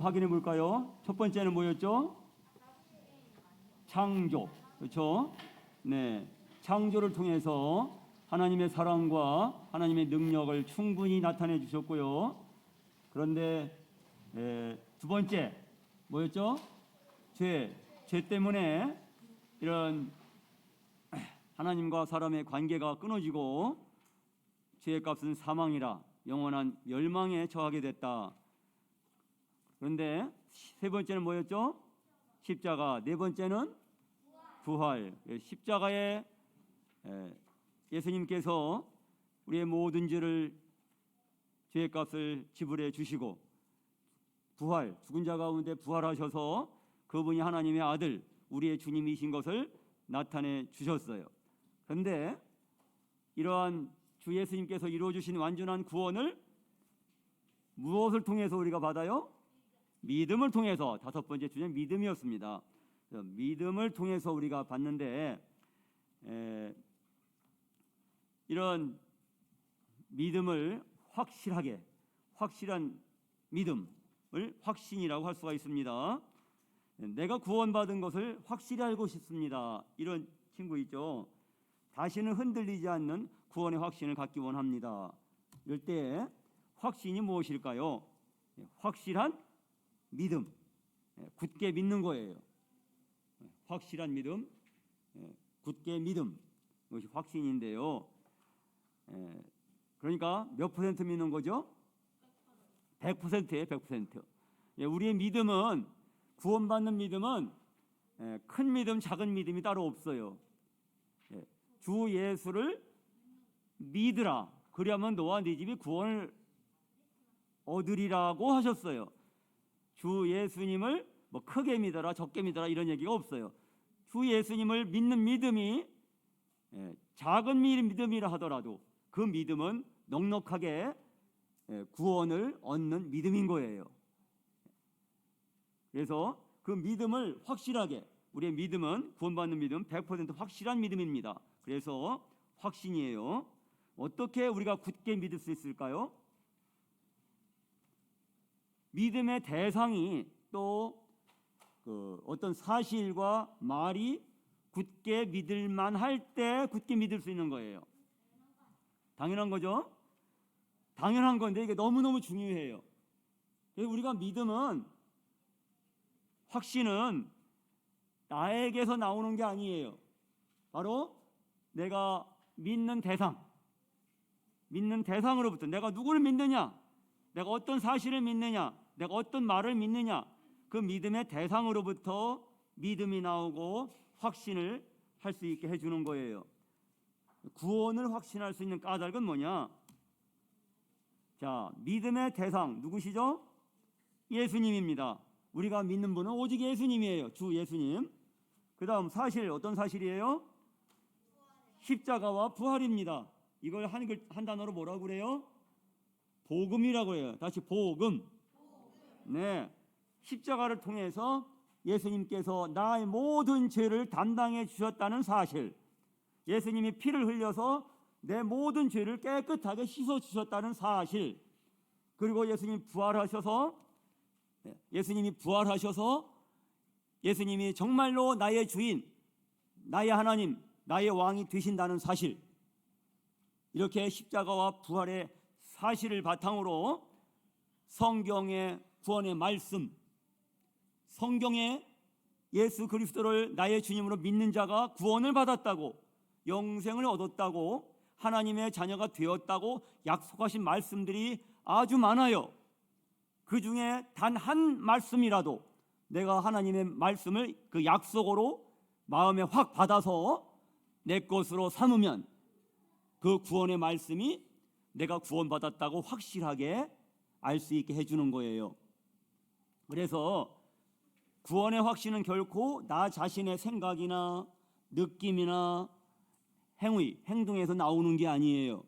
확인해 볼까요? 첫 번째는 뭐였죠? 창조. 그렇죠? 네. 창조를 통해서 하나님의 사랑과 하나님의 능력을 충분히 나타내 주셨고요. 그런데 두 번째 뭐였죠? 죄 때문에 이런 하나님과 사람의 관계가 끊어지고 죄의 값은 사망이라 영원한 멸망에 처하게 됐다. 그런데 세 번째는 뭐였죠? 십자가. 네 번째는 부활. 십자가에 예수님께서 우리의 모든 죄의 값을 지불해 주시고 부활, 죽은 자 가운데 부활하셔서 그분이 하나님의 아들, 우리의 주님이신 것을 나타내 주셨어요. 그런데 이러한 주 예수님께서 이루어 주신 완전한 구원을 무엇을 통해서 우리가 받아요? 믿음을 통해서. 다섯 번째 주제는 믿음이었습니다. 믿음을 통해서 우리가 받는데 이런 믿음을 확실한 믿음을 확신이라고 할 수가 있습니다. 내가 구원받은 것을 확실히 알고 싶습니다. 이런 친구 있죠. 다시는 흔들리지 않는 구원의 확신을 갖기 원합니다. 이럴 때 확신이 무엇일까요? 확실한 믿음, 굳게 믿는 거예요. 확실한 믿음, 굳게 믿음, 이것이 확신인데요. 그러니까 몇 퍼센트 믿는 거죠? 100%예요. 100%. 우리의 믿음은, 구원받는 믿음은 큰 믿음, 작은 믿음이 따로 없어요. 주 예수를 믿으라. 그리하면 너와 네 집이 구원을 얻으리라고 하셨어요. 주 예수님을 뭐 크게 믿어라, 적게 믿어라 이런 얘기가 없어요. 주 예수님을 믿는 믿음이 작은 믿음이라 하더라도 그 믿음은 넉넉하게 구원을 얻는 믿음인 거예요. 그래서 그 믿음을 확실하게, 우리의 믿음은, 구원받는 믿음 100% 확실한 믿음입니다. 그래서 확신이에요. 어떻게 우리가 굳게 믿을 수 있을까요? 믿음의 대상이 또 어떤 사실과 말이 굳게 믿을만 할 때 굳게 믿을 수 있는 거예요. 당연한 거죠? 당연한 건데 이게 너무너무 중요해요. 그래서 우리가 믿음은, 확신은 나에게서 나오는 게 아니에요. 바로 내가 믿는 대상으로부터, 내가 누구를 믿느냐, 내가 어떤 사실을 믿느냐, 내가 어떤 말을 믿느냐, 그 믿음의 대상으로부터 믿음이 나오고 확신을 할 수 있게 해주는 거예요. 구원을 확신할 수 있는 까닭은 뭐냐? 자, 믿음의 대상 누구시죠? 예수님입니다. 우리가 믿는 분은 오직 예수님이에요. 주 예수님. 그 다음 사실, 어떤 사실이에요? 십자가와 부활입니다. 이걸 한 단어로 뭐라고 그래요? 복음이라고 해요. 다시 복음. 네, 십자가를 통해서 예수님께서 나의 모든 죄를 담당해 주셨다는 사실, 예수님이 피를 흘려서 내 모든 죄를 깨끗하게 씻어 주셨다는 사실, 그리고 예수님이 부활하셔서 예수님이 정말로 나의 주인, 나의 하나님, 나의 왕이 되신다는 사실, 이렇게 십자가와 부활의 사실을 바탕으로 성경의 구원의 말씀, 성경에 예수 그리스도를 나의 주님으로 믿는 자가 구원을 받았다고, 영생을 얻었다고, 하나님의 자녀가 되었다고 약속하신 말씀들이 아주 많아요. 그 중에 단 한 말씀이라도 내가 하나님의 말씀을 그 약속으로 마음에 확 받아서 내 것으로 삼으면 그 구원의 말씀이 내가 구원받았다고 확실하게 알 수 있게 해주는 거예요. 그래서 구원의 확신은 결코 나 자신의 생각이나 느낌이나 행동에서 나오는 게 아니에요.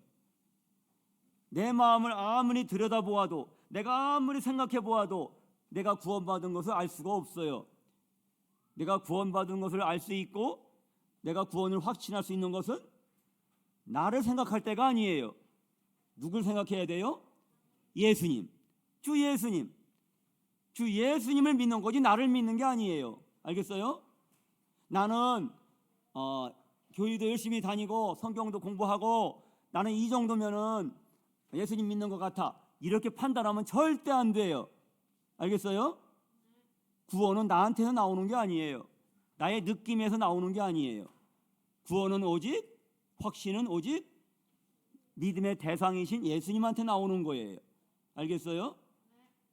내 마음을 아무리 들여다보아도, 내가 아무리 생각해 보아도 내가 구원받은 것을 알 수가 없어요. 내가 구원받은 것을 알 수 있고 내가 구원을 확신할 수 있는 것은 나를 생각할 때가 아니에요. 누굴 생각해야 돼요? 예수님, 주 예수님. 주 예수님을 믿는 거지 나를 믿는 게 아니에요. 알겠어요? 나는 교회도 열심히 다니고 성경도 공부하고 나는 이 정도면은 예수님 믿는 것 같아. 이렇게 판단하면 절대 안 돼요. 알겠어요? 구원은 나한테서 나오는 게 아니에요. 나의 느낌에서 나오는 게 아니에요. 구원은 오직, 확신은 오직 믿음의 대상이신 예수님한테 나오는 거예요. 알겠어요?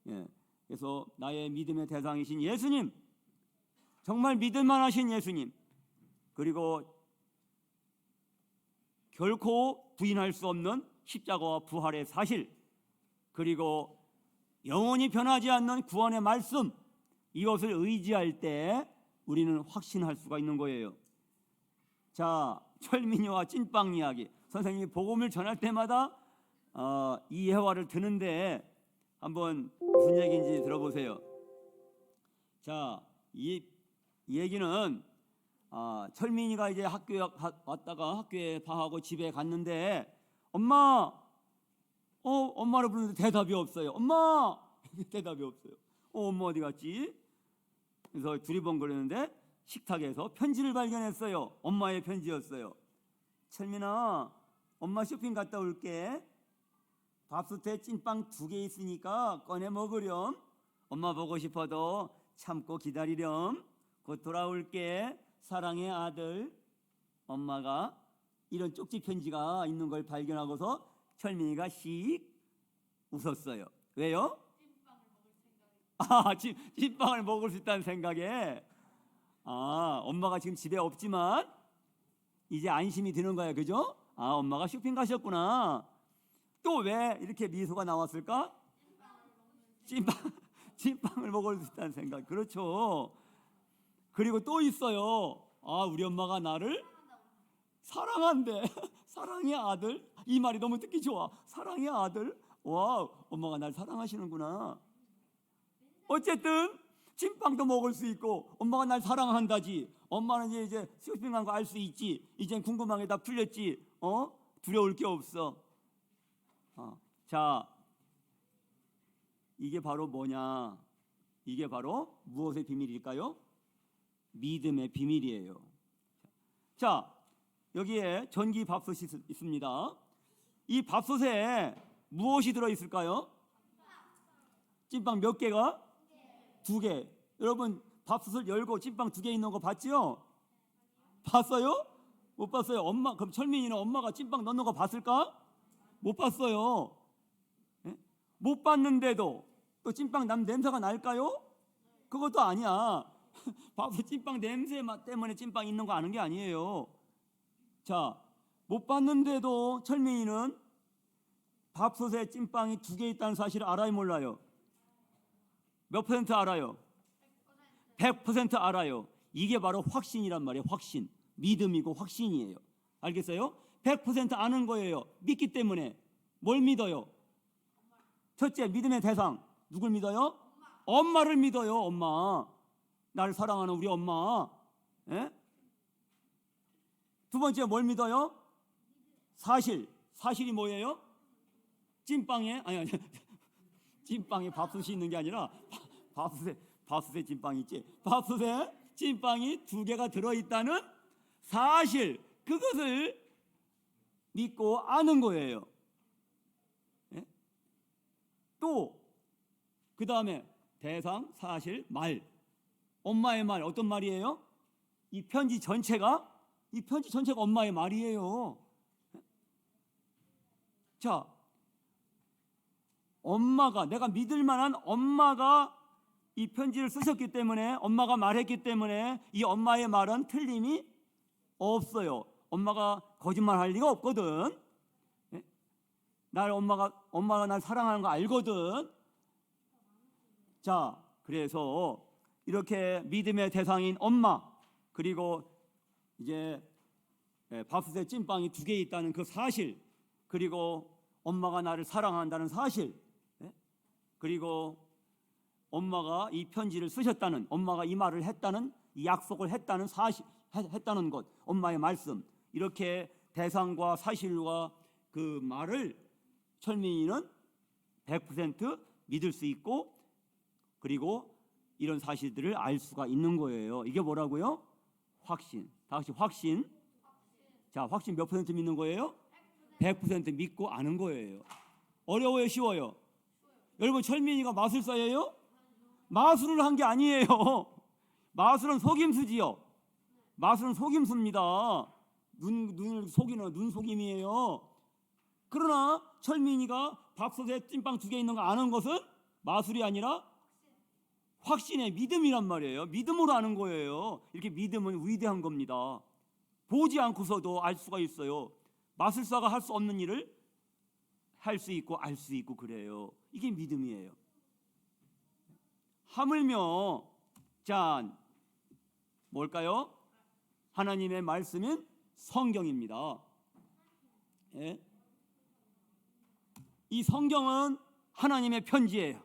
예. 그래서 나의 믿음의 대상이신 예수님, 정말 믿을만 하신 예수님, 그리고 결코 부인할 수 없는 십자가와 부활의 사실, 그리고 영원히 변하지 않는 구원의 말씀, 이것을 의지할 때 우리는 확신할 수가 있는 거예요. 자, 철민이와 찐빵 이야기. 선생님이 복음을 전할 때마다 이 예화를 드는데 한번 무슨 얘기인지 들어보세요. 자, 이 얘기는 철민이가 이제 학교에 왔다가 학교에 방하고 집에 갔는데 엄마를 부르는데 대답이 없어요. 엄마! 대답이 없어요. 엄마 어디 갔지? 그래서 두리번거리는데 식탁에서 편지를 발견했어요. 엄마의 편지였어요. 철민아, 엄마 쇼핑 갔다 올게. 밥솥에 찐빵 2개 있으니까 꺼내 먹으렴. 엄마 보고 싶어도 참고 기다리렴. 곧 돌아올게. 사랑해 아들. 엄마가 이런 쪽지 편지가 있는 걸 발견하고서 철민이가 씩 웃었어요. 왜요? 찐빵을 먹을 수 있다는 생각에 엄마가 지금 집에 없지만 이제 안심이 드는 거야. 그죠? 엄마가 쇼핑 가셨구나. 또 왜 이렇게 미소가 나왔을까? 찐빵을 먹을 수 있다는 생각. 그렇죠. 그리고 또 있어요. 우리 엄마가 나를 사랑한대. 사랑의 아들. 이 말이 너무 듣기 좋아. 사랑의 아들. 와, 엄마가 날 사랑하시는구나. 어쨌든 찐빵도 먹을 수 있고 엄마가 날 사랑한다지. 엄마는 이제 쇼핑한 거 알 수 있지. 이젠 궁금한 게 다 풀렸지. 두려울 게 없어. 자, 이게 바로 뭐냐? 이게 바로 무엇의 비밀일까요? 믿음의 비밀이에요. 자, 여기에 전기 밥솥이 있습니다. 이 밥솥에 무엇이 들어있을까요? 찐빵 몇 개가? 2개. 여러분 밥솥을 열고 찐빵 2개 있는 거 봤죠? 봤어요? 못 봤어요? 그럼 철민이는 엄마가 찐빵 넣는 거 봤을까? 못 봤어요. 네? 못 봤는데도 또 찐빵 냄새가 날까요? 그것도 아니야. 밥솥 찐빵 냄새 때문에 찐빵 있는 거 아는 게 아니에요. 자, 못 봤는데도 철민이는 밥솥에 찐빵이 2개 있다는 사실을 알아요, 몰라요? 몇 퍼센트 알아요? 100% 알아요. 이게 바로 확신이란 말이에요. 확신. 믿음이고 확신이에요. 알겠어요? 100% 아는 거예요. 믿기 때문에. 뭘 믿어요? 첫째, 믿음의 대상. 누굴 믿어요? 엄마를 믿어요. 엄마. 나를 사랑하는 우리 엄마. 예? 두 번째, 뭘 믿어요? 사실. 사실이 뭐예요? 찐빵에 아니 찐빵에 밥솥이 있는 게 아니라 밥솥에 찐빵이 있지. 밥솥에 찐빵이 2개가 들어있다는 사실, 그것을 믿고 아는 거예요. 예? 또 그 다음에 대상, 사실, 말. 엄마의 말 어떤 말이에요? 이 편지 전체가 엄마의 말이에요. 자, 내가 믿을 만한 엄마가 이 편지를 쓰셨기 때문에, 엄마가 말했기 때문에 이 엄마의 말은 틀림이 없어요. 엄마가 거짓말할 리가 없거든. 엄마가 날 사랑하는 거 알거든. 자, 그래서 이렇게 믿음의 대상인 엄마, 그리고 이제 밥솥에 찐빵이 2개 있다는 그 사실, 그리고 엄마가 나를 사랑한다는 사실, 그리고 엄마가 이 편지를 쓰셨다는, 엄마가 이 말을 했다는, 이 약속을 했다는 사실, 했다는 것, 엄마의 말씀, 이렇게 대상과 사실과 그 말을 철민이는 100% 믿을 수 있고 그리고 이런 사실들을 알 수가 있는 거예요. 이게 뭐라고요? 확신. 다 같이 확신. 자, 확신 몇 퍼센트 믿는 거예요? 100% 믿고 아는 거예요. 어려워요, 쉬워요? 여러분, 철민이가 마술사예요? 마술을 한 게 아니에요. 마술은 속임수지요. 마술은 속임수입니다. 눈을 속이는 눈속임이에요. 그러나 철민이가 밥솥에 찐빵 2개 있는 거 아는 것은 마술이 아니라 확신의 믿음이란 말이에요. 믿음으로 아는 거예요. 이렇게 믿음은 위대한 겁니다. 보지 않고서도 알 수가 있어요. 마술사가 할 수 없는 일을 할 수 있고 알 수 있고 그래요. 이게 믿음이에요. 하물며 자, 뭘까요? 하나님의 말씀인 성경입니다. 예? 이 성경은 하나님의 편지예요.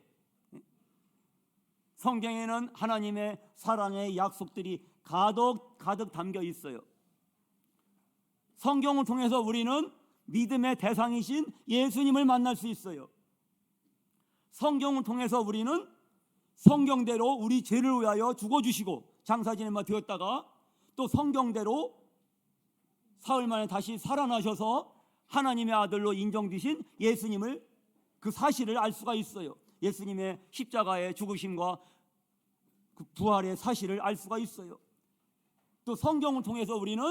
성경에는 하나님의 사랑의 약속들이 가득 담겨 있어요. 성경을 통해서 우리는 믿음의 대상이신 예수님을 만날 수 있어요. 성경을 통해서 우리는 성경대로 우리 죄를 위하여 죽어주시고 장사지내마 되었다가 또 성경대로 사흘 만에 다시 살아나셔서 하나님의 아들로 인정되신 예수님을 그 사실을 알 수가 있어요. 예수님의 십자가의 죽으심과 그 부활의 사실을 알 수가 있어요. 또 성경을 통해서 우리는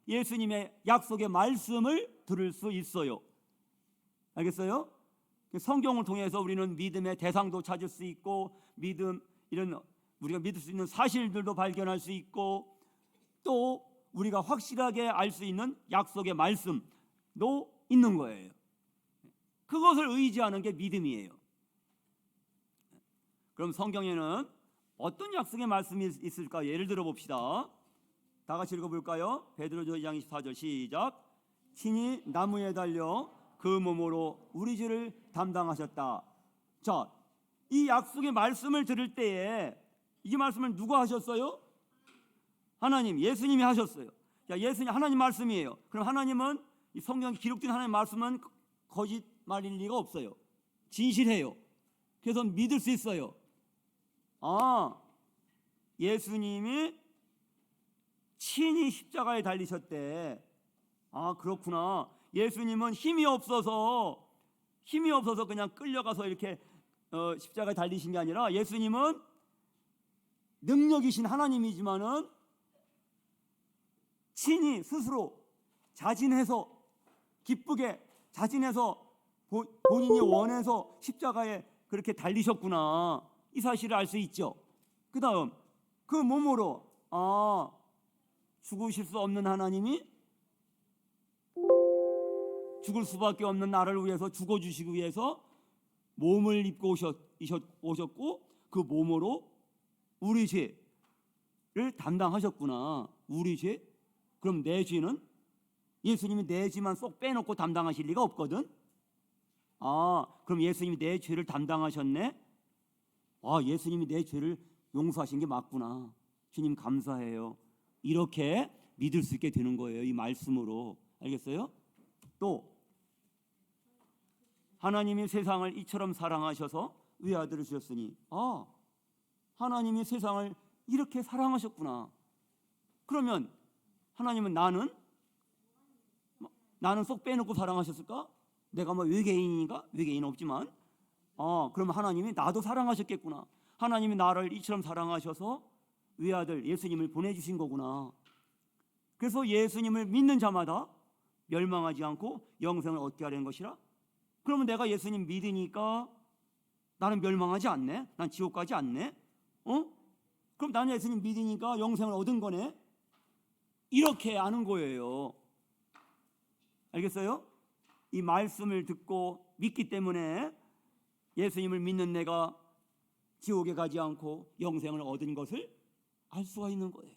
예수님의 약속의 말씀을 들을 수 있어요. 알겠어요? 성경을 통해서 우리는 믿음의 대상도 찾을 수 있고 믿음 이런 우리가 믿을 수 있는 사실들도 발견할 수 있고 또 우리가 확실하게 알 수 있는 약속의 말씀도 있는 거예요. 그것을 의지하는 게 믿음이에요. 그럼 성경에는 어떤 약속의 말씀이 있을까? 예를 들어 봅시다. 다 같이 읽어볼까요? 베드로전 2장 24절 시작. 친히 나무에 달려 그 몸으로 우리 죄를 담당하셨다. 자, 이 약속의 말씀을 들을 때에 이 말씀을 누가 하셨어요? 하나님, 예수님이 하셨어요. 자, 예수님 하나님 말씀이에요. 그럼 하나님은 이 성경에 기록된 하나님 말씀은 거짓말일 리가 없어요. 진실해요. 그래서 믿을 수 있어요. 아, 예수님이 친히 십자가에 달리셨대. 아, 그렇구나. 예수님은 힘이 없어서 그냥 끌려가서 이렇게 십자가에 달리신 게 아니라 예수님은 능력이신 하나님이지만은 친히 스스로 자진해서 기쁘게 자진해서 본인이 원해서 십자가에 그렇게 달리셨구나. 이 사실을 알 수 있죠. 그 다음 그 몸으로 죽으실 수 없는 하나님이 죽을 수밖에 없는 나를 위해서 죽어주시기 위해서 몸을 입고 오셨고 그 몸으로 우리 죄를 담당하셨구나. 우리 죄? 그럼 내 죄는? 예수님이 내 죄만 쏙 빼놓고 담당하실 리가 없거든. 그럼 예수님이 내 죄를 담당하셨네. 예수님이 내 죄를 용서하신 게 맞구나. 주님 감사해요. 이렇게 믿을 수 있게 되는 거예요. 이 말씀으로. 알겠어요? 또 하나님이 세상을 이처럼 사랑하셔서 외아들을 주셨으니 하나님이 세상을 이렇게 사랑하셨구나. 그러면 하나님은 나는 쏙 빼놓고 사랑하셨을까? 내가 뭐 외계인인가? 외계인 없지만 그럼 하나님이 나도 사랑하셨겠구나. 하나님이 나를 이처럼 사랑하셔서 외아들 예수님을 보내주신 거구나. 그래서 예수님을 믿는 자마다 멸망하지 않고 영생을 얻게 하려는 것이라. 그러면 내가 예수님 믿으니까 나는 멸망하지 않네. 난 지옥 가지 않네. 그럼 나는 예수님 믿으니까 영생을 얻은 거네. 이렇게 아는 거예요. 알겠어요? 이 말씀을 듣고 믿기 때문에 예수님을 믿는 내가 지옥에 가지 않고 영생을 얻은 것을 알 수가 있는 거예요.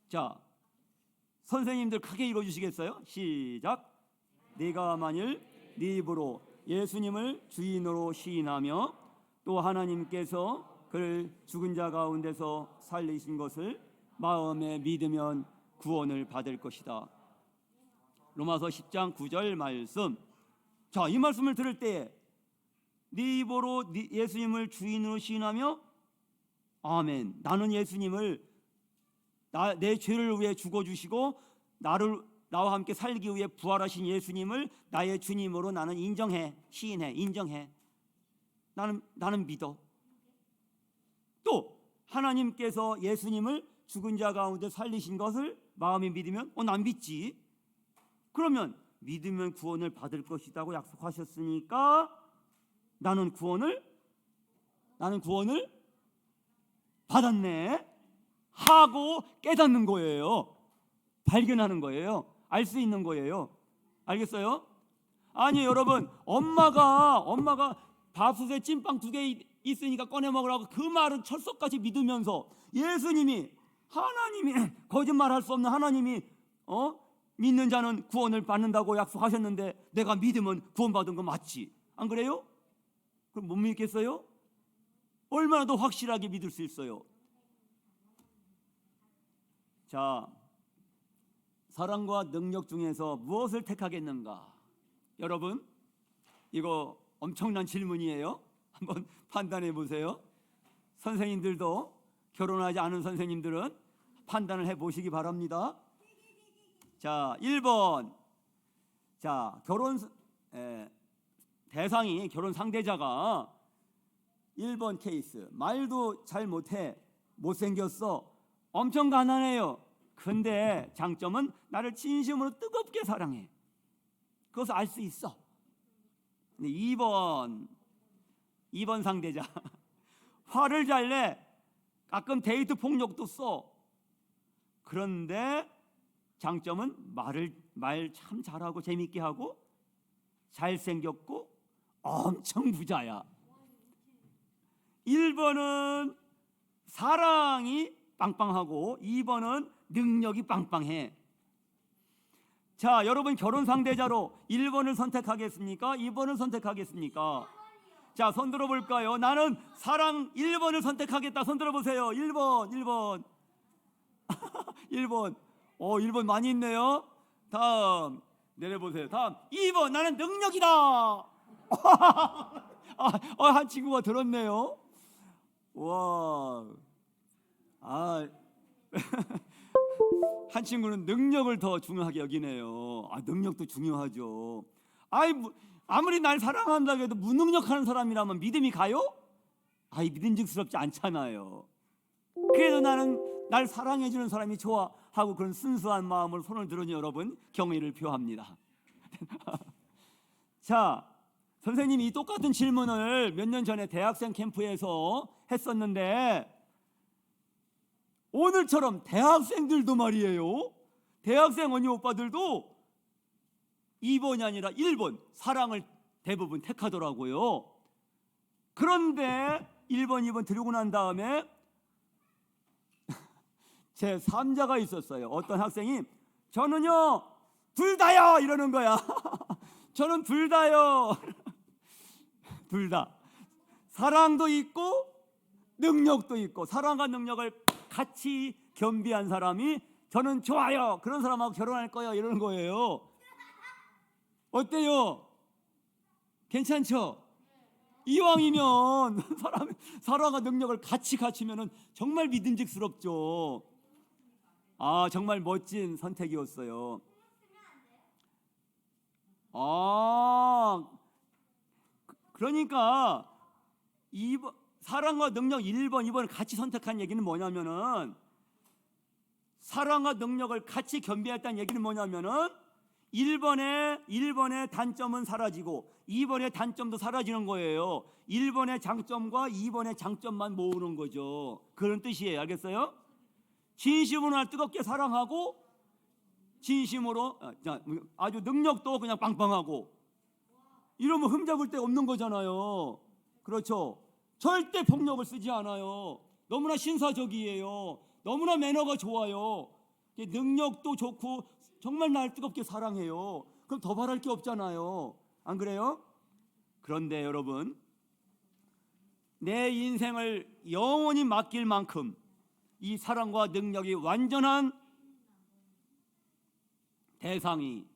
자, 선생님들 크게 읽어주시겠어요? 시작. 네가 만일 네 입으로 예수님을 주인으로 시인하며 또 하나님께서 그를 죽은 자 가운데서 살리신 것을 마음에 믿으면 구원을 받을 것이다. 로마서 10장 9절 말씀. 자, 이 말씀을 들을 때에 네 입으로 예수님을 주인으로 시인하며 아멘. 나는 예수님을 내 죄를 위해 죽어주시고 나와 함께 살기 위해 부활하신 예수님을 나의 주님으로 나는 인정해, 시인해, 인정해. 나는 믿어. 또 하나님께서 예수님을 죽은 자 가운데 살리신 것을 마음에 믿으면 난 믿지. 그러면 믿으면 구원을 받을 것이라고 약속하셨으니까 나는 구원을 받았네 하고 깨닫는 거예요. 발견하는 거예요. 알 수 있는 거예요. 알겠어요? 아니 여러분, 엄마가 밥솥에 찐빵 2개 있으니까 꺼내 먹으라고 그 말은 철석같이 믿으면서 예수님이, 하나님이, 거짓말할 수 없는 하나님이 믿는 자는 구원을 받는다고 약속하셨는데 내가 믿으면 구원받은 거 맞지? 안 그래요? 그럼 못 믿겠어요? 얼마나 더 확실하게 믿을 수 있어요? 자, 사랑과 능력 중에서 무엇을 택하겠는가? 여러분, 이거 엄청난 질문이에요. 한번 판단해 보세요. 선생님들도, 결혼하지 않은 선생님들은 판단을 해 보시기 바랍니다. 자, 1번. 자, 대상이, 결혼 상대자가 1번 케이스. 말도 잘 못해, 못생겼어, 엄청 가난해요. 근데 장점은 나를 진심으로 뜨겁게 사랑해. 그것을 알 수 있어. 근데 2번 상대자 화를 잘 내, 가끔 데이트 폭력도 써. 그런데 장점은 말 참 잘하고 재밌게 하고 잘생겼고 엄청 부자야. 1번은 사랑이 빵빵하고 2번은 능력이 빵빵해. 자, 여러분, 결혼 상대자로 1번을 선택하겠습니까? 2번을 선택하겠습니까? 자, 손 들어볼까요? 나는 사랑 1번을 선택하겠다. 손 들어보세요. 1번 1번 많이 있네요. 다음 내려보세요. 다음 2번, 나는 능력이다. 한 친구가 들었네요. 와, 한 친구는 능력을 더 중요하게 여기네요. 능력도 중요하죠. 아무리 날 사랑한다고 해도 무능력하는 사람이라면 믿음이 가요? 믿음직스럽지 않잖아요. 그래도 나는 날 사랑해주는 사람이 좋아 하고 그런 순수한 마음으로 손을 들으니 여러분, 경의를 표합니다. 자, 선생님이 이 똑같은 질문을 몇 년 전에 대학생 캠프에서 했었는데, 오늘처럼 대학생들도 말이에요, 대학생 언니 오빠들도 2번이 아니라 1번, 사랑을 대부분 택하더라고요. 그런데 1번, 2번 들고 난 다음에 제 3자가 있었어요. 어떤 학생이 저는요 둘 다요 이러는 거야. 저는 둘 다요. 둘 다. 사랑도 있고 능력도 있고, 사랑과 능력을 같이 겸비한 사람이 저는 좋아요, 그런 사람하고 결혼할 거예요 이러는 거예요. 어때요? 괜찮죠? 이왕이면 사랑과 능력을 같이 갖추면은 정말 믿음직스럽죠. 정말 멋진 선택이었어요. 그러니까 사랑과 능력 1번, 2번을 같이 선택한 얘기는 뭐냐면은, 사랑과 능력을 같이 겸비했다는 얘기는 뭐냐면은 1번의 단점은 사라지고 2번의 단점도 사라지는 거예요. 1번의 장점과 2번의 장점만 모으는 거죠. 그런 뜻이에요. 알겠어요? 진심으로 날 뜨겁게 사랑하고, 진심으로 아주 능력도 그냥 빵빵하고, 이러면 흠잡을 데 없는 거잖아요. 그렇죠? 절대 폭력을 쓰지 않아요. 너무나 신사적이에요. 너무나 매너가 좋아요. 능력도 좋고 정말 날 뜨겁게 사랑해요. 그럼 더 바랄 게 없잖아요. 안 그래요? 그런데 여러분, 내 인생을 영원히 맡길 만큼 이 사랑과 능력이 완전한 대상이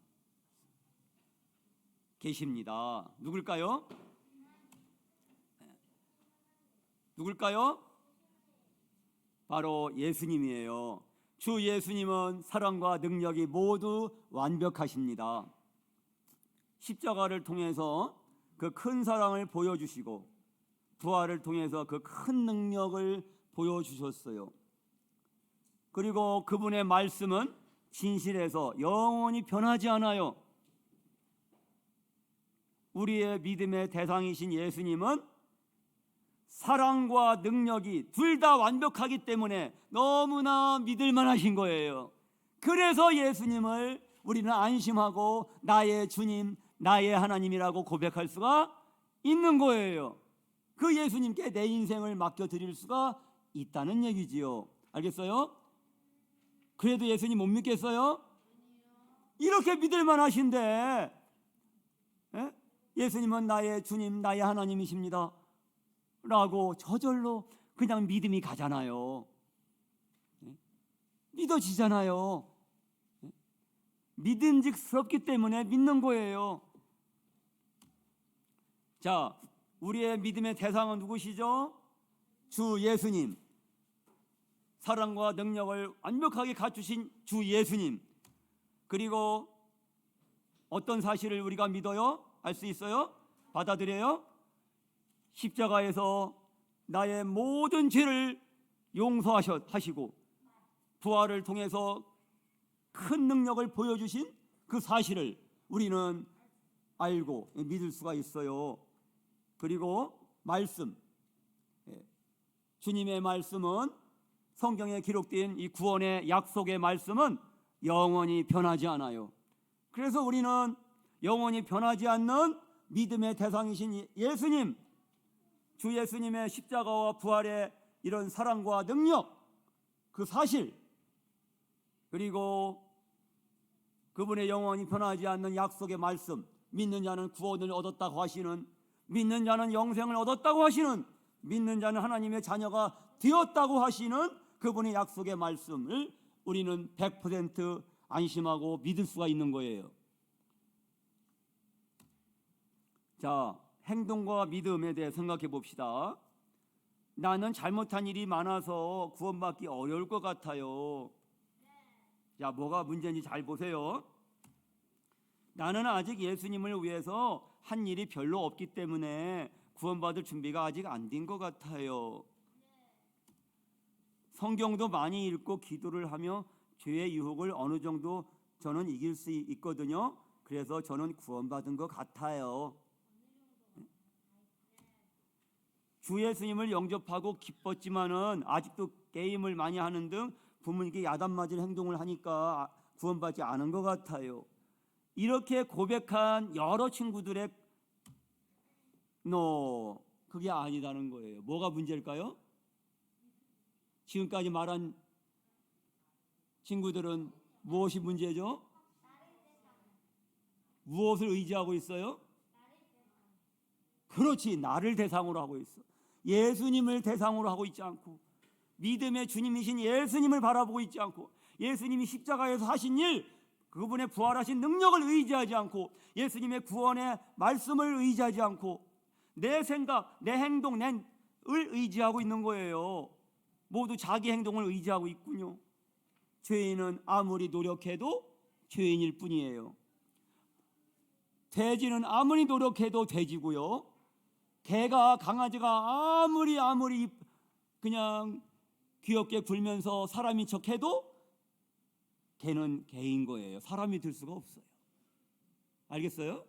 계십니다. 누굴까요? 누굴까요? 바로 예수님이에요. 주 예수님은 사랑과 능력이 모두 완벽하십니다. 십자가를 통해서 그 큰 사랑을 보여주시고 부활을 통해서 그 큰 능력을 보여주셨어요. 그리고 그분의 말씀은 진실해서 영원히 변하지 않아요. 우리의 믿음의 대상이신 예수님은 사랑과 능력이 둘 다 완벽하기 때문에 너무나 믿을 만하신 거예요. 그래서 예수님을 우리는 안심하고 나의 주님, 나의 하나님이라고 고백할 수가 있는 거예요. 그 예수님께 내 인생을 맡겨드릴 수가 있다는 얘기지요. 알겠어요? 그래도 예수님 못 믿겠어요? 이렇게 믿을 만하신데 예수님은 나의 주님, 나의 하나님이십니다 라고 저절로 그냥 믿음이 가잖아요. 믿어지잖아요. 믿음직스럽기 때문에 믿는 거예요. 자, 우리의 믿음의 대상은 누구시죠? 주 예수님. 사랑과 능력을 완벽하게 갖추신 주 예수님. 그리고 어떤 사실을 우리가 믿어요? 알 수 있어요? 받아들여요? 십자가에서 나의 모든 죄를 용서하시고 부활을 통해서 큰 능력을 보여주신 그 사실을 우리는 알고 믿을 수가 있어요. 그리고 말씀, 주님의 말씀은 성경에 기록된 이 구원의 약속의 말씀은 영원히 변하지 않아요. 그래서 우리는 영원히 변하지 않는 믿음의 대상이신 예수님, 주 예수님의 십자가와 부활의 이런 사랑과 능력, 그 사실, 그리고 그분의 영원히 변하지 않는 약속의 말씀, 믿는 자는 구원을 얻었다고 하시는, 믿는 자는 영생을 얻었다고 하시는, 믿는 자는 하나님의 자녀가 되었다고 하시는 그분의 약속의 말씀을 우리는 100% 안심하고 믿을 수가 있는 거예요. 자, 행동과 믿음에 대해 생각해 봅시다. 나는 잘못한 일이 많아서 구원받기 어려울 것 같아요. 자, 뭐가 문제인지 잘 보세요. 나는 아직 예수님을 위해서 한 일이 별로 없기 때문에 구원받을 준비가 아직 안 된 것 같아요. 성경도 많이 읽고 기도를 하며 죄의 유혹을 어느 정도 저는 이길 수 있거든요. 그래서 저는 구원받은 것 같아요. 주 예수님을 영접하고 기뻤지만은 아직도 게임을 많이 하는 등 부모님께 야단맞을 행동을 하니까 구원받지 않은 것 같아요. 이렇게 고백한 여러 친구들의 그게 아니다는 거예요. 뭐가 문제일까요? 지금까지 말한 친구들은 무엇이 문제죠? 무엇을 의지하고 있어요? 그렇지, 나를 대상으로 하고 있어. 예수님을 대상으로 하고 있지 않고, 믿음의 주님이신 예수님을 바라보고 있지 않고, 예수님이 십자가에서 하신 일, 그분의 부활하신 능력을 의지하지 않고, 예수님의 구원의 말씀을 의지하지 않고, 내 생각, 내 행동, 을 의지하고 있는 거예요. 모두 자기 행동을 의지하고 있군요. 죄인은 아무리 노력해도 죄인일 뿐이에요. 돼지는 아무리 노력해도 돼지고요. 개가, 강아지가 아무리 그냥 귀엽게 굴면서 사람인 척해도 개는 개인 거예요. 사람이 될 수가 없어요. 알겠어요?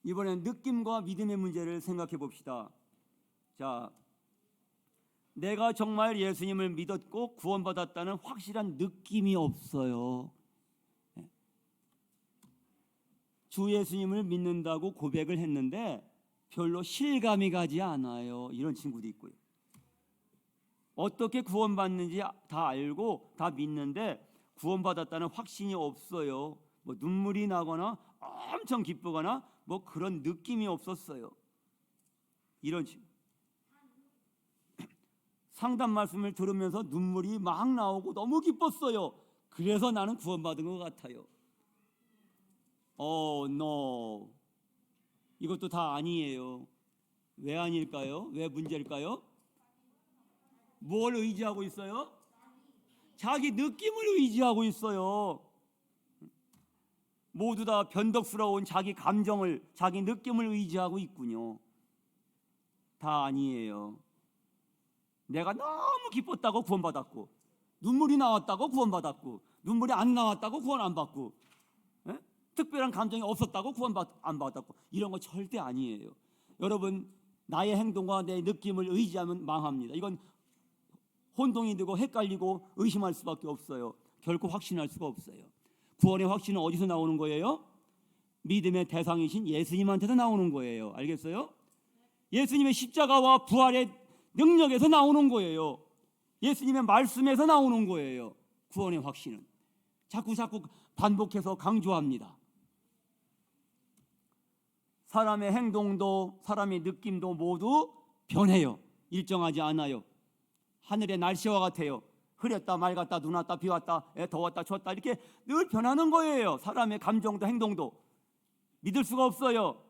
이번엔 느낌과 믿음의 문제를 생각해 봅시다. 자, 내가 정말 예수님을 믿었고 구원받았다는 확실한 느낌이 없어요. 주 예수님을 믿는다고 고백을 했는데 별로 실감이 가지 않아요. 이런 친구도 있고요. 어떻게 구원받는지 다 알고 다 믿는데 구원받았다는 확신이 없어요. 뭐 눈물이 나거나 엄청 기쁘거나 뭐 그런 느낌이 없었어요. 이런 친구. 상담 말씀을 들으면서 눈물이 막 나오고 너무 기뻤어요. 그래서 나는 구원받은 것 같아요. no. 이것도 다 아니에요. 왜 아닐까요? 왜 문제일까요? 뭘 의지하고 있어요? 자기 느낌을 의지하고 있어요. 모두 다 변덕스러운 자기 감정을, 자기 느낌을 의지하고 있군요. 다 아니에요. 내가 너무 기뻤다고 구원받았고, 눈물이 나왔다고 구원받았고, 눈물이 안 나왔다고 구원 안 받고, 에? 특별한 감정이 없었다고 구원 안 받았고, 이런 거 절대 아니에요. 여러분, 나의 행동과 내 느낌을 의지하면 망합니다. 이건 혼동이 되고 헷갈리고 의심할 수밖에 없어요. 결코 확신할 수가 없어요. 구원의 확신은 어디서 나오는 거예요? 믿음의 대상이신 예수님한테서 나오는 거예요. 알겠어요? 예수님의 십자가와 부활의 능력에서 나오는 거예요. 예수님의 말씀에서 나오는 거예요. 구원의 확신은 자꾸 반복해서 강조합니다. 사람의 행동도 사람의 느낌도 모두 변해요. 일정하지 않아요. 하늘의 날씨와 같아요. 흐렸다 맑았다 눈 왔다 비 왔다 더웠다 추웠다 이렇게 늘 변하는 거예요. 사람의 감정도 행동도 믿을 수가 없어요.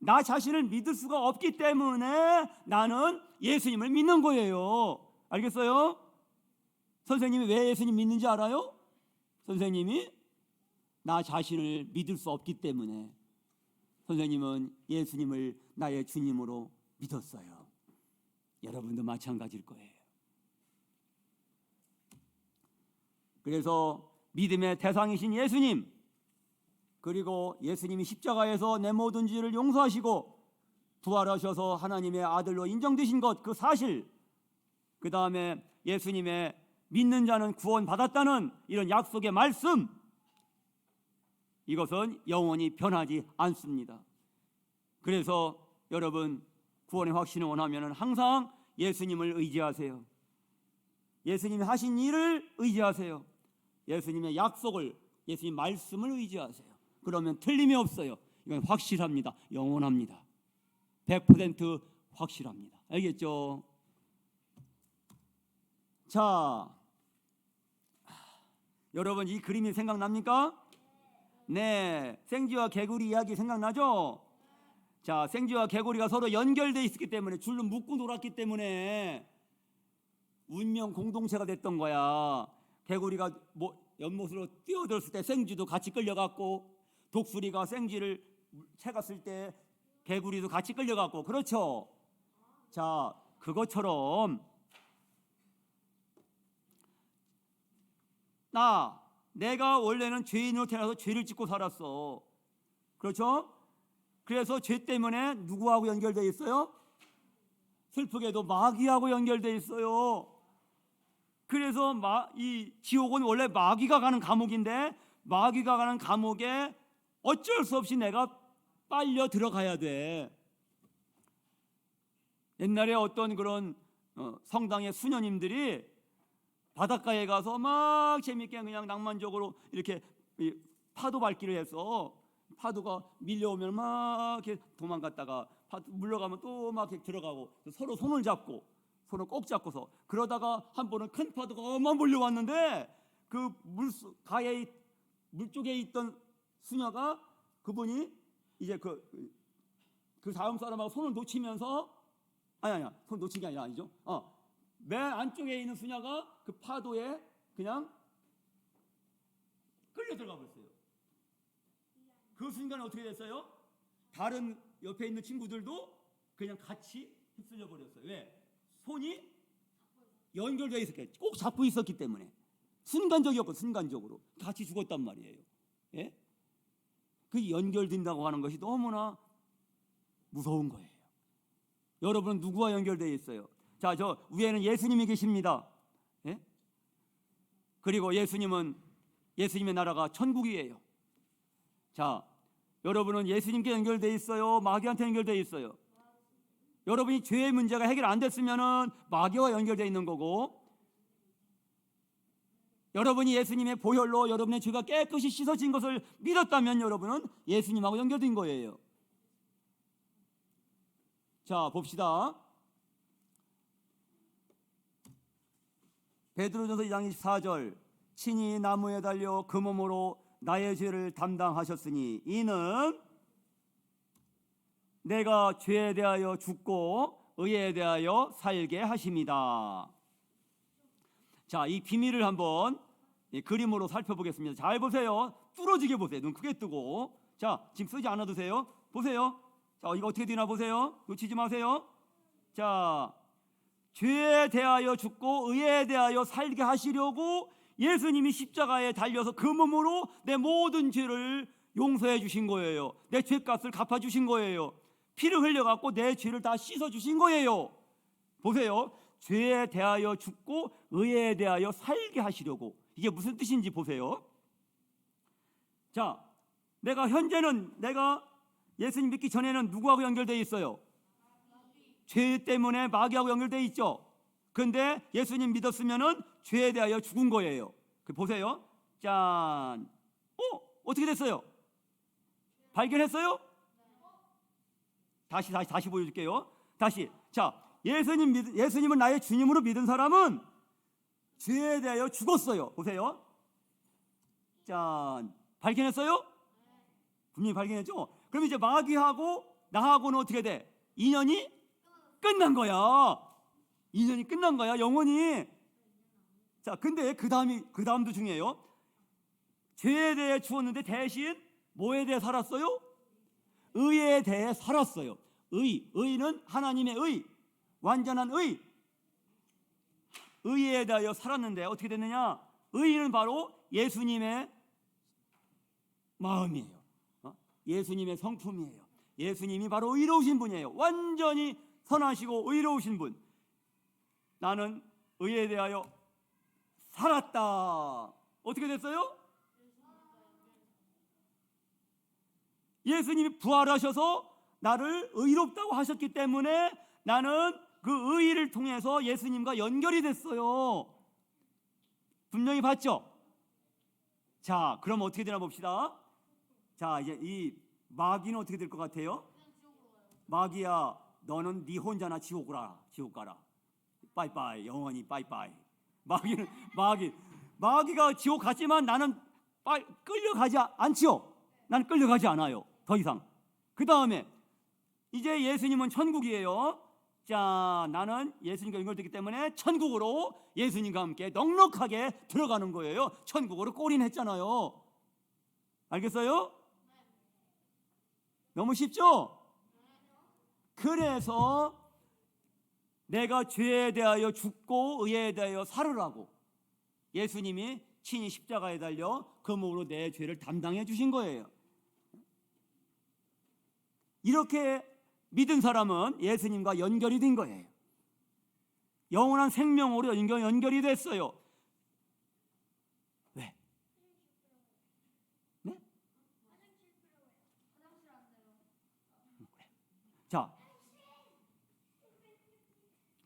나 자신을 믿을 수가 없기 때문에 나는 예수님을 믿는 거예요. 알겠어요? 선생님이 왜 예수님 믿는지 알아요? 선생님이 나 자신을 믿을 수 없기 때문에 선생님은 예수님을 나의 주님으로 믿었어요. 여러분도 마찬가지일 거예요. 그래서 믿음의 대상이신 예수님, 그리고 예수님이 십자가에서 내 모든 죄를 용서하시고 부활하셔서 하나님의 아들로 인정되신 것, 그 사실, 그 다음에 예수님의 믿는 자는 구원받았다는 이런 약속의 말씀, 이것은 영원히 변하지 않습니다. 그래서 여러분, 구원의 확신을 원하면 항상 예수님을 의지하세요. 예수님이 하신 일을 의지하세요. 예수님의 약속을, 예수님 말씀을 의지하세요. 그러면 틀림이 없어요. 이건 확실합니다. 영원합니다. 100% 확실합니다. 알겠죠? 자, 여러분 이 그림이 생각납니까? 네, 생쥐와 개구리 이야기 생각나죠? 자, 생쥐와 개구리가 서로 연결되어 있었기 때문에, 줄로 묶고 놀았기 때문에 운명 공동체가 됐던 거야. 개구리가 연못으로 뛰어들었을 때 생쥐도 같이 끌려갔고, 독수리가 생쥐를 채갔을 때 개구리도 같이 끌려갔고, 그렇죠? 자, 그것처럼 내가 원래는 죄인으로 태어나서 죄를 짓고 살았어. 그렇죠? 그래서 죄 때문에 누구하고 연결되어 있어요? 슬프게도 마귀하고 연결되어 있어요. 그래서 이 지옥은 원래 마귀가 가는 감옥인데, 마귀가 가는 감옥에 어쩔 수 없이 내가 빨려 들어가야 돼. 옛날에 어떤 그런 성당의 수녀님들이 바닷가에 가서 막 재밌게 그냥 낭만적으로 이렇게 파도 밟기를 해서, 파도가 밀려오면 막 이렇게 도망갔다가 물러가면 또 막 이렇게 들어가고, 서로 손을 잡고, 손을 꼭 잡고서, 그러다가 한 번은 큰 파도가 어마 몰려왔는데 그 물 쪽에 있던 수녀가, 그분이 이제 그 다음 사람하고 손을 놓치면서, 아니야, 손 놓친 게 아니죠. 맨 안쪽에 있는 수녀가 그 파도에 그냥 끌려 들어가 버렸어요. 그 순간에 어떻게 됐어요? 다른 옆에 있는 친구들도 그냥 같이 휩쓸려 버렸어요. 왜? 손이 연결되어 있었기, 꼭 잡고 있었기 때문에. 순간적이었고, 순간적으로 같이 죽었단 말이에요. 예? 그 연결된다고 하는 것이 너무나 무서운 거예요. 여러분은 누구와 연결되어 있어요? 자, 저 위에는 예수님이 계십니다. 예? 그리고 예수님의 나라가 천국이에요. 자, 여러분은 예수님께 연결되어 있어요? 마귀한테 연결되어 있어요? 여러분이 죄의 문제가 해결 안 됐으면은 마귀와 연결되어 있는 거고, 여러분이 예수님의 보혈로 여러분의 죄가 깨끗이 씻어진 것을 믿었다면 여러분은 예수님하고 연결된 거예요. 자, 봅시다. 베드로전서 2장 24절, 친히 나무에 달려 그 몸으로 나의 죄를 담당하셨으니 이는 내가 죄에 대하여 죽고 의에 대하여 살게 하십니다. 자, 이 비밀을 한번 그림으로 살펴보겠습니다. 잘 보세요. 뚫어지게 보세요. 눈 크게 뜨고. 자, 지금 쓰지 않아도 돼요. 보세요. 자, 이거 어떻게 되나 보세요. 놓치지 마세요. 자, 죄에 대하여 죽고 의에 대하여 살게 하시려고 예수님이 십자가에 달려서 그 몸으로 내 모든 죄를 용서해 주신 거예요. 내 죄값을 갚아 주신 거예요. 피를 흘려갖고 내 죄를 다 씻어 주신 거예요. 보세요. 죄에 대하여 죽고 의에 대하여 살게 하시려고. 이게 무슨 뜻인지 보세요. 자, 현재는 내가 예수님 믿기 전에는 누구하고 연결되어 있어요? 죄 때문에 마귀하고 연결되어 있죠. 그런데 예수님 믿었으면은 죄에 대하여 죽은 거예요. 보세요. 짠. 어떻게 됐어요? 발견했어요? 다시 보여줄게요. 다시. 자, 예수님을 나의 주님으로 믿은 사람은 죄에 대하여 죽었어요. 보세요. 짠. 발견했어요? 분명히 발견했죠? 그럼 이제 마귀하고 나하고는 어떻게 돼? 인연이 끝난 거야. 인연이 끝난 거야. 영원히. 자, 근데 그 다음도 중요해요. 죄에 대해 죽었는데 대신 뭐에 대해 살았어요? 의에 대해 살았어요. 의는 하나님의 의, 완전한 의. 의에 대하여 살았는데 어떻게 됐느냐? 의는 바로 예수님의 마음이에요. 예수님의 성품이에요. 예수님이 바로 의로우신 분이에요. 완전히 선하시고 의로우신 분. 나는 의에 대하여 살았다. 어떻게 됐어요? 예수님이 부활하셔서 나를 의롭다고 하셨기 때문에 나는 그 의를 통해서 예수님과 연결이 됐어요. 분명히 봤죠? 자, 그럼 어떻게 되나 봅시다. 자, 이제 이 마귀는 어떻게 될 것 같아요? 마귀야, 너는 네 혼자나 지옥 가라. 빠이빠이, 영원히 빠이빠이. 마귀가 지옥 갔지만 나는 끌려가지 않지요. 나는 끌려가지 않아요. 더 이상. 그 다음에 이제 예수님은 천국이에요. 자, 나는 예수님과 연결되기 때문에 천국으로 예수님과 함께 넉넉하게 들어가는 거예요. 천국으로 골인했잖아요. 알겠어요? 너무 쉽죠? 그래서 내가 죄에 대하여 죽고 의에 대하여 살으라고 예수님이 친히 십자가에 달려 그 몸으로 내 죄를 담당해 주신 거예요. 이렇게 믿은 사람은 예수님과 연결이 된 거예요. 영원한 생명으로 연결이 됐어요. 왜? 네? 자,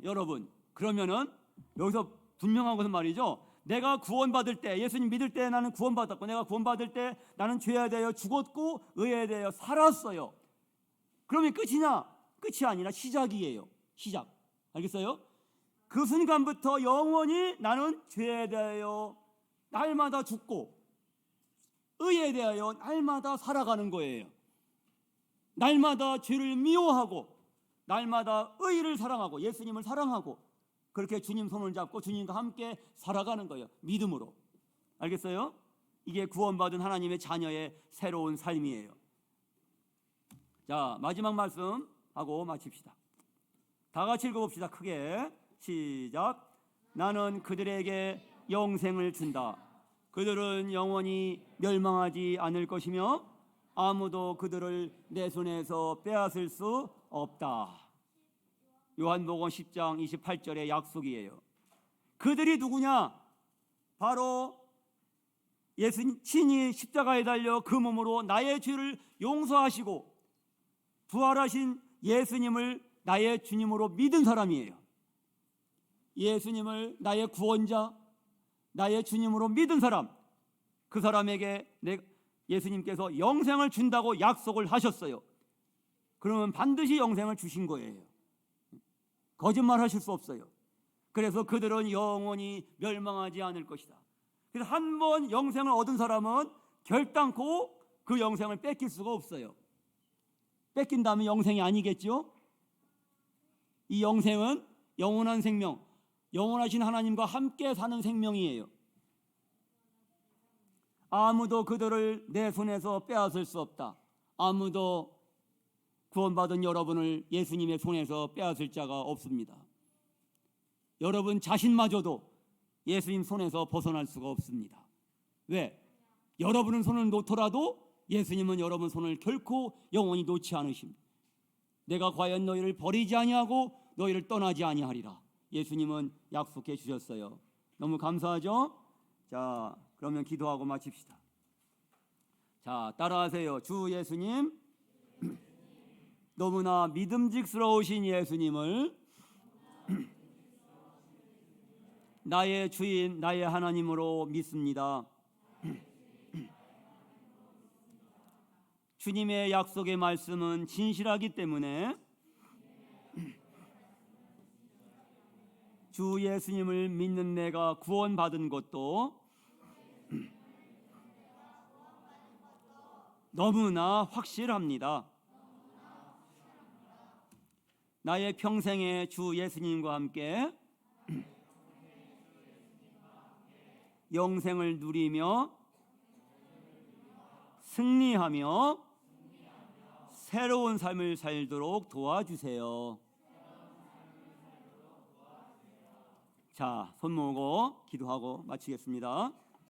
여러분, 그러면은 여기서 분명한 것은 말이죠. 내가 구원받을 때, 예수님 믿을 때 나는 구원받았고, 내가 구원받을 때 나는 죄에 대하여 죽었고 의에 대하여 살았어요. 그러면 끝이냐? 끝이 아니라 시작이에요. 시작. 알겠어요? 그 순간부터 영원히 나는 죄에 대하여 날마다 죽고 의에 대하여 날마다 살아가는 거예요. 날마다 죄를 미워하고 날마다 의를 사랑하고 예수님을 사랑하고 그렇게 주님 손을 잡고 주님과 함께 살아가는 거예요. 믿음으로. 알겠어요? 이게 구원받은 하나님의 자녀의 새로운 삶이에요. 자, 마지막 말씀 하고 마칩시다. 다 같이 읽어봅시다. 크게. 시작. 나는 그들에게 영생을 준다. 그들은 영원히 멸망하지 않을 것이며 아무도 그들을 내 손에서 빼앗을 수 없다. 요한복음 10장 28절의 약속이에요. 그들이 누구냐? 바로 예수님 친히 십자가에 달려 그 몸으로 나의 죄를 용서하시고 부활하신 예수님을 나의 주님으로 믿은 사람이에요. 예수님을 나의 구원자, 나의 주님으로 믿은 사람, 그 사람에게 예수님께서 영생을 준다고 약속을 하셨어요. 그러면 반드시 영생을 주신 거예요. 거짓말 하실 수 없어요. 그래서 그들은 영원히 멸망하지 않을 것이다. 그래서 한 번 영생을 얻은 사람은 결단코 그 영생을 뺏길 수가 없어요. 뺏긴다면 영생이 아니겠죠? 이 영생은 영원한 생명, 영원하신 하나님과 함께 사는 생명이에요. 아무도 그들을 내 손에서 빼앗을 수 없다. 아무도 구원받은 여러분을 예수님의 손에서 빼앗을 자가 없습니다. 여러분 자신마저도 예수님 손에서 벗어날 수가 없습니다. 왜? 여러분은 손을 놓더라도 예수님은 여러분 손을 결코 영원히 놓지 않으십니다. 내가 과연 너희를 버리지 아니하고 너희를 떠나지 아니하리라. 예수님은 약속해 주셨어요. 너무 감사하죠? 자, 그러면 기도하고 마칩시다. 자, 따라하세요. 주 예수님, 너무나 믿음직스러우신 예수님을 나의 주인, 나의 하나님으로 믿습니다. 주님의 약속의 말씀은 진실하기 때문에 주 예수님을 믿는 내가 구원받은 것도 너무나 확실합니다. 나의 평생에 주 예수님과 함께 영생을 누리며 승리하며 새로운 삶을 살도록 도와주세요. 자, 손 모으고 기도하고 마치겠습니다.